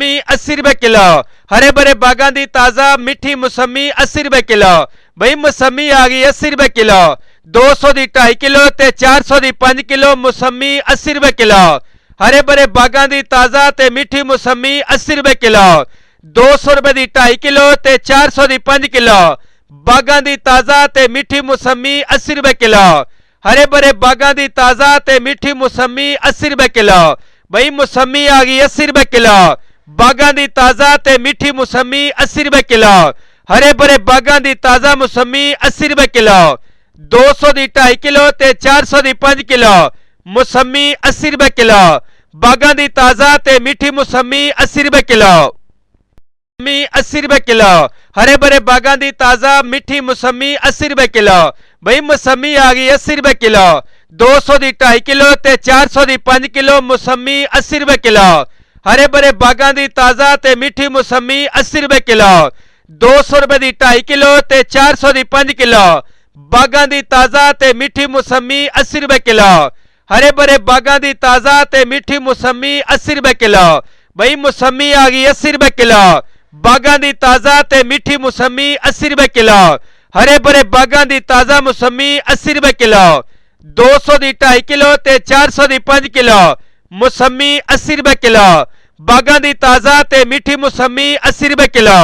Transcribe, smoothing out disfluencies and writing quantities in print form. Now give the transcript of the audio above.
मौसमी 80 रुपए किलो। हरे भरे बागां दी ताजा मिठी मौसमी 80 रुपए किलो। बई मौसमी आ गई 80 रुपए किलो। 200 दी 2.5 किलो ते 400 दी 5 किलो मौसमी 80 रुपए किलो। हरे भरे बागां दी ताजा ते मिठी मौसमी 80 रुपए किलो। 200 रुपए दी 2.5 किलो ते 400 दी 5 किलो। बागां दी ताजा ते मिठी मौसमी 80 रुपए किलो। हरे भरे बागां दी ताजा ते मिठी मौसमी 80 रुपए किलो। बई मौसमी आ गई 80 रुपए किलो। बागां दी ताजा ते मिठी मौसमी 80 रुपए किलो। हरे भरे बागां दी ताजा मौसमी 80 रुपए किलो। 200 दी 2.5 किलो ते 400 दी 5 किलो मौसमी 80 रुपए किलो। बागां दी ताजा ते मिठी मौसमी 80 रुपए किलो। 80 रुपए किलो। हरे भरे बागां दी ताजा मिठी मौसमी 80 रुपए किलो। बई मौसमी आ गई 80 रुपए किलो। 200 दी 2.5 किलो ते 400 दी 5 किलो मौसमी 80 रुपए किलो। हरे भरे बागां दी ताजा ते मिठी मौसमी 80 रुपए किलो। 200 रुपए दी 2.5 किलो ते 400 दी 5 किलो बागां दी ताजा ते मिठी मौसमी 80 रुपए किलो। हरे भरे बागां दी ताजा ते मिठी मौसमी 80 रुपए किलो। बई मौसमी आ गई 80 रुपए किलो। बागां दी ताजा ते मिठी मौसमी 80 रुपए किलो। हरे भरे बागां दी ताजा मौसमी 80 रुपए किलो। 200 दी 2.5 किलो ते 400 दी 5 किलो मौसमी 80 रुपए किलो। बागां दी ताजा ते मिठी मौसमी 80 रुपए किलो।